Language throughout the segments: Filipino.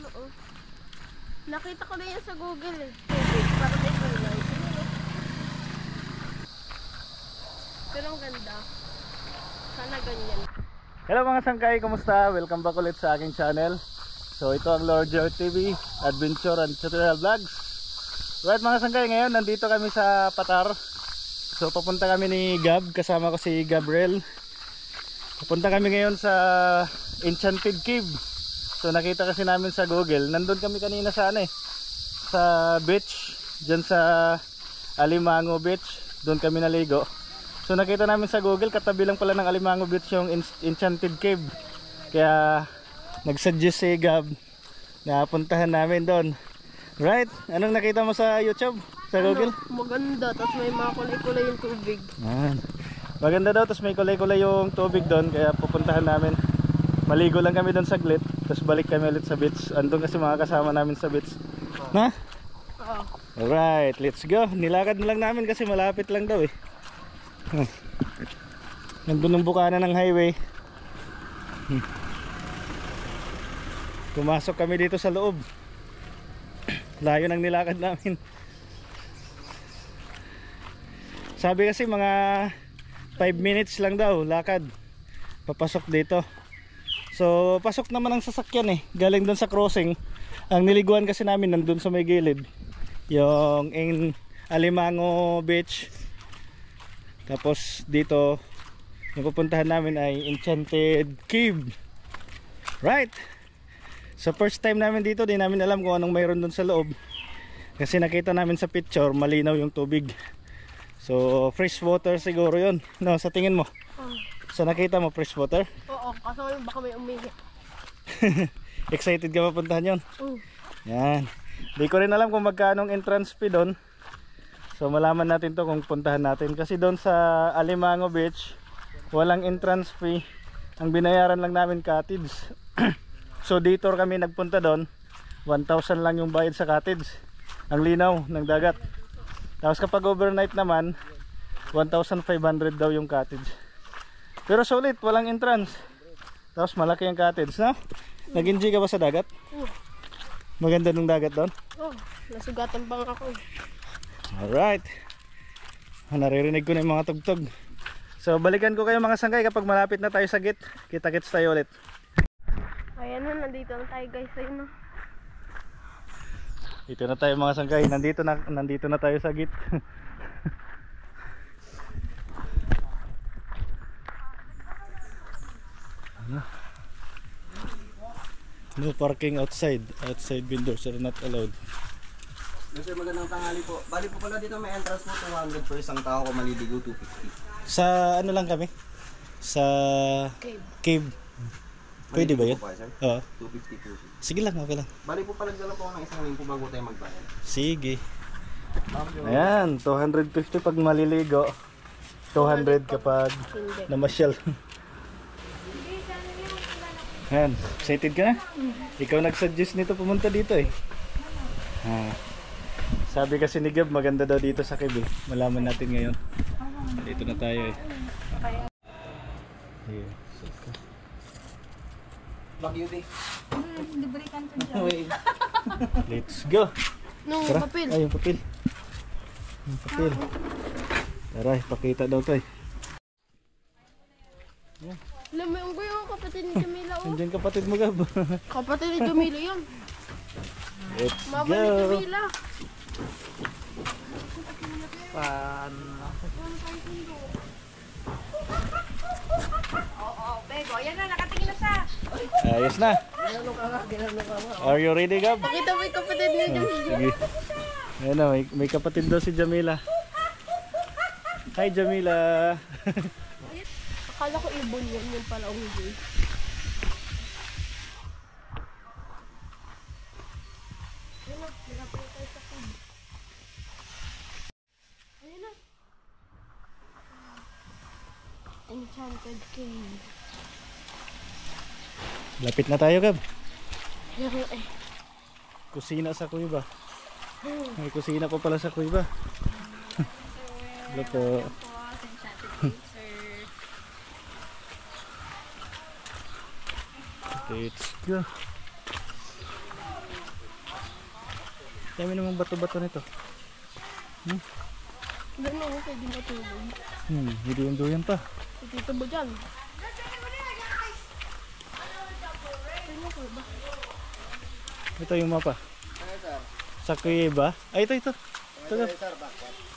ano oh. Nakita ko na yan sa Google eh. Para may kulay. Pero ang ganda. Sana ganyan. Hello mga sangkay, kumusta? Welcome back ulit sa aking channel. So ito ang Lord Joe TV, Adventure and Tutorial Vlogs. Right mga sangkay, ngayon nandito kami sa Patar. So papunta kami ni Gab, kasama ko si Gabriel. Papunta kami ngayon sa Enchanted Cave. So nakita kasi namin sa Google, nandun kami kanina sa sa beach, dyan sa Alimango Beach. Doon kami naligo. So nakita namin sa Google, katabi lang pala ng Alimango Beach yung Enchanted Cave. Kaya nagsuggest si Gab na puntahan namin doon. Right? Anong nakita mo sa YouTube? Sa Google? Maganda, tapos may mga kulay-kulay yung tubig. Maganda daw, tapos may kulay-kulay yung tubig doon. Kaya pupuntahan namin. Maligo lang kami doon saglit, tapos balik kami ulit sa beach. Andun kasi mga kasama namin sa beach. Na? Oo. Alright, let's go. Nilakad na lang namin kasi malapit lang daw eh. Nandun ang bukana ng highway. Pumasok kami dito sa loob. Layo ng nilakad namin. Sabi kasi mga 5 minutes lang daw lakad papasok dito. So pasok naman ang sasakyan eh, galing doon sa crossing. Ang niliguan kasi namin nandun sa may gilid, yung Alimango Beach. Tapos dito yung pupuntahan namin ay Enchanted Cave. Right. So first time namin dito, di namin alam kung anong mayroon doon sa loob. Kasi nakita namin sa picture, malinaw yung tubig. So fresh water siguro yun, no, sa tingin mo? So nakita mo fresh water? Oo, kaso baka may umihi. Excited ka mapuntahan yun? Yan. Di ko rin alam kung magkano ang entrance fee doon. So malaman natin to kung puntahan natin. Kasi doon sa Alimango Beach, walang entrance fee. Ang binayaran lang namin cottage. So detour kami nagpunta doon. 1,000 lang yung bayad sa cottage. Ang linaw ng dagat. Tapos kapag overnight naman, 1,500 daw yung cottage. Pero sulit, walang entrance. Tapos malaki ang cottage, no? Nag-enjoy ka ba sa dagat? Maganda ng dagat doon? Nasugatan pa nga ako. Alright. Naririnig ko na yung mga tugtog. So balikan ko kayo mga sangkay kapag malapit na tayo sa gate. Kita-kits tayo ulit. Ayan na, nandito na tayo guys. Ayun na. Dito na tayo mga sangkay. Nandito na tayo sa gate. No parking outside. Outside windows are not allowed. Sir, magandang tanghali po. Bali po pala dito may entrance po 200 per isang tao, kung maliligo 250. Sa ano lang kami? Sa cave. Pwede ba yun? Oo. 250 po. Sige lang, okay lang. Bali po pala dala po ng isang linggo bago tayo magbayad. Sige. Ayan, 250 pag maliligo. 200 kapag namasyal. Ayan, excited ka na? Ikaw nag-suggest nito pumunta dito eh. Sabi kasi ni Gab, maganda daw dito sa cave eh. Malaman natin ngayon. Dito na tayo eh. Mag-beauty. Librikan ko dyan. Let's go. No, Tara. papel. Ay, yung papel. Yung papel. Tara, ipakita daw to eh. Alam mo yung yung kapatid ni Jamila oh. Nandiyan kapatid mo, Gab. Kapatid ni Jamila yan. Let's Mama go. ni Jamila. Bego, yan na, nakatingin na siya. Ayos na. Are you ready, Gab? Pakita mo yung kapatid ni Jamila. Sige. Ayan na, may kapatid daw si Jamila. Hi, Jamila. Akala ko ibon yan, yun pala unggoy. Ayun na, nilapit tayo sa cave. Ayun na. Enchanted Cave. Lapit na tayo, Gab. Pero eh. Kusina sa kuiba. May kusina pa pala sa kuiba. Hello po. Let's go. Dami namang bato-bato nito. Gano'n ako pwede matulog. Hindi yung duyan pa. Si Tito mo dyan. Ano ko ba? Ito yung mapa. Sa Cueva. Ay, ito. Ito.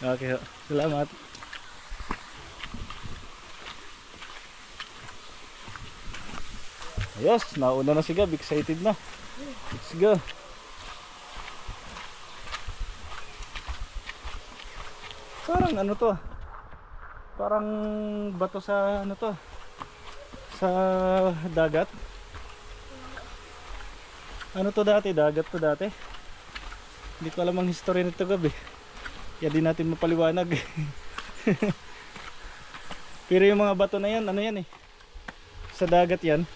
Okay, salamat. Ayos, nauna na si Gab. Excited na. Let's go. Parang ano to? Parang bato sa ano to? Sa dagat. Ano to dati? Dagat to dati. Hindi ko alam ang history nito, Gab eh. Kaya di natin mapaliwanag. Pero yung mga bato na yan, ano yan eh? Sa dagat yan.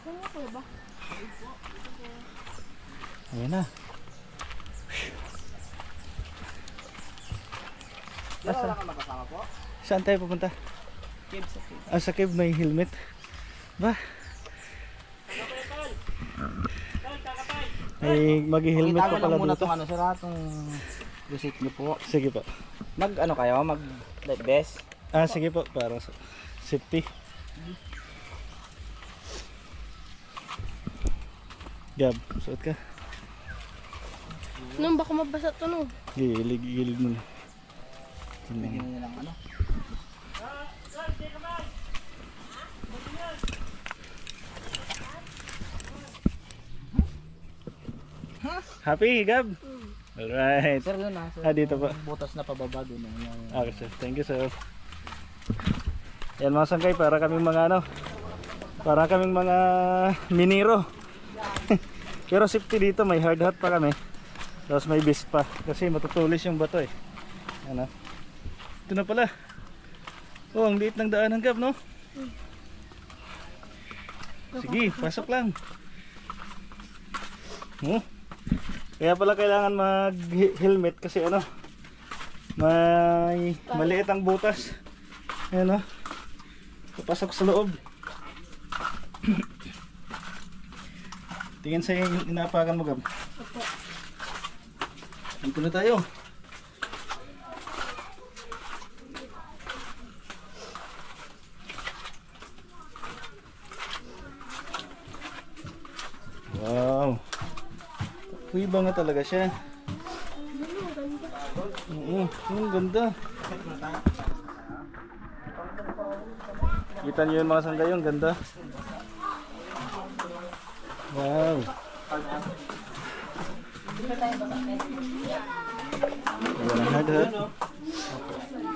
Ano ko ba? Ayan na. Wala ka makasama po? Saan tayo pupunta? Cave sa cave. Ah, sa cave may helmet. Ba? May mag-helmet pa pala dito. ano sir itong receipt niyo po. Sige po. Mag ano kayo? Mag light vest? Ah, sige po. Para sa safety. Gab, suot ka. Nung baka mabasa to no. Gilig mo na. Bigyan niyo lang ano. Happy, Gab? Alright. Sir yun sir. Ah, dito po. Butas na pababa doon. Okay, sir. Thank you, sir. Yan mga sangkay, para kaming mga ano, para kaming mga minero. Pero safety dito, may hard hat pa kami. Tapos may beast pa, kasi matutulis yung bato eh. Ano? Ito na pala. Oh, ang liit ng daanan, Gab, no? Sige, pasok lang. Oh. Kaya pala kailangan mag-helmet kasi ano, may maliit ang butas. Ayan o, papasok sa loob. Tingin sa yung inaapakan mo, Gab. Dito na tayo. Wow. Kuiba nga talaga siya. Oo, ang ganda. Kita niyo yun mga sanggay, ang ganda. Wow. Walang hard hat.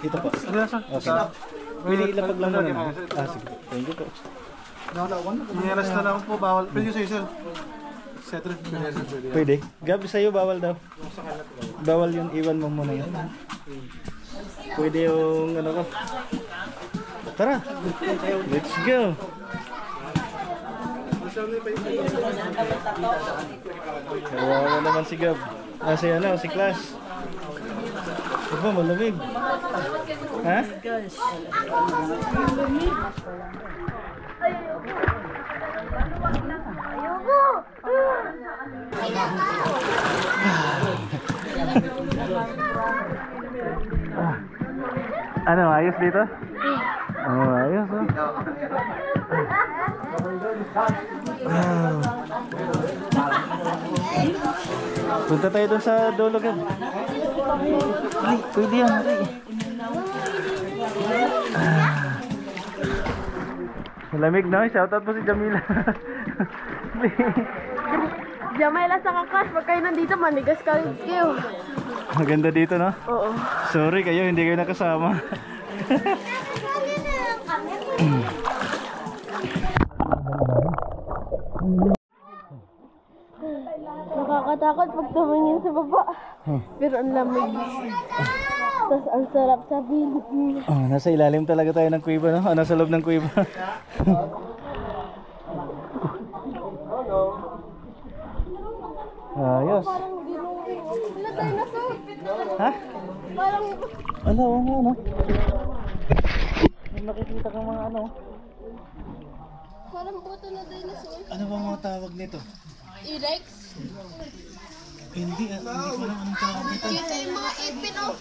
Kita po. Okay. Pwede ilapag lang muna. Ah, sige. Thank you po. Niyaras na lang po, bawal. Pwede sa'yo, sir. Settle. Pwede. Gab, sa'yo bawal daw. Bawal yun, iwan mo muna yun. Pwede yung ano ko. Tara. Let's go. Kawawa naman si Gab. Ah, si ano, si Clash. Aba, malamig. Ha? Ano, ayos dito? Oh, ayos oh. Wow. Punta tayo dun sa dulo, Gab. Ay, pwede yan. Malamig na, shoutout po si Jamila. Jamela sa kakas, pag kayo nandito manigas kayo. Maganda dito, no? Oo. Sorry kayo, hindi kayo nakasama. Nakakatakot pag tumingin sa baba. Pero ang lamig. Tapos ang sarap sa Philippines. Oh, nasa ilalim talaga tayo ng kuweba, no? Oh, nasa loob ng kuweba. Dinosaurus. Parang ginugin. Wala, dinosaur. Ha? Parang, Ano, oo nga, no? May makikita kang mga ano. parang buto na dinosaur. Ano bang mga tawag nito? T-Rex. Hindi ko alam anong tawag nito. Kita yung mga ipin, oh.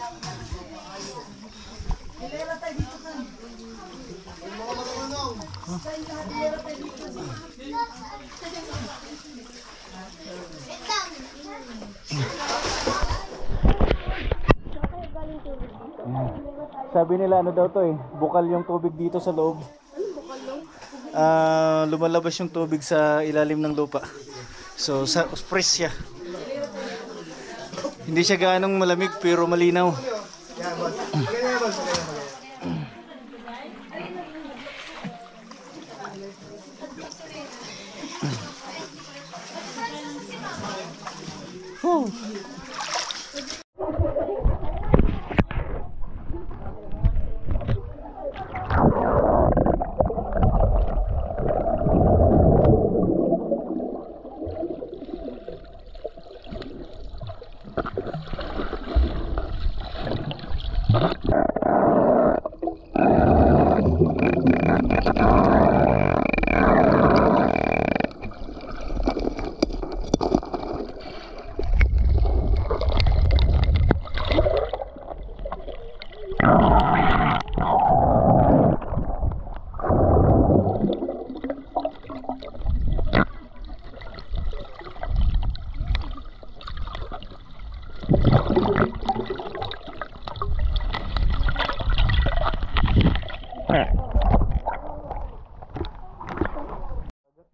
Sabi nila ano daw to eh, bukal yung tubig dito sa loob. Lumalabas yung tubig sa ilalim ng lupa. So fresh siya. Hindi siya gaanong malamig pero malinaw.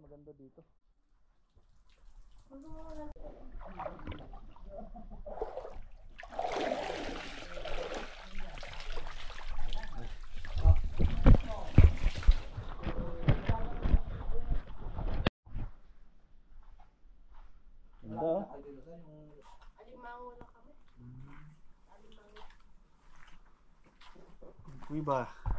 Maganda dito. Ganda oh. Kuiba.